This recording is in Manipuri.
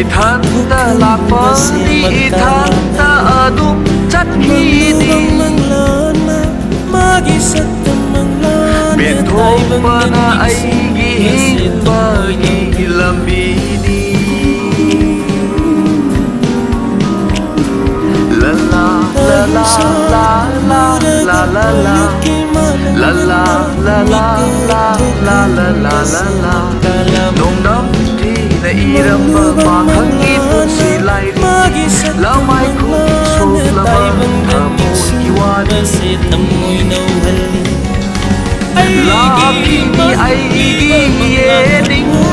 ꯏꯊꯟꯇ ꯂꯥꯛꯄꯅꯤ ꯏꯊꯟꯇ ꯑꯗꯨꯝ ꯆꯠꯈꯤꯅꯤ ꯄꯦꯟꯊꯣꯛꯄꯅ ꯑꯩꯒꯤ ꯍꯤꯡꯕꯒꯤ ꯂꯝꯕꯤꯅꯤ La la la la la la la la la La la la la la la la la la la Nung đắm thì đã iramba pakhanggi punsi lairi Lamai khung sok lama thamoi wani Lakini aigi ye ning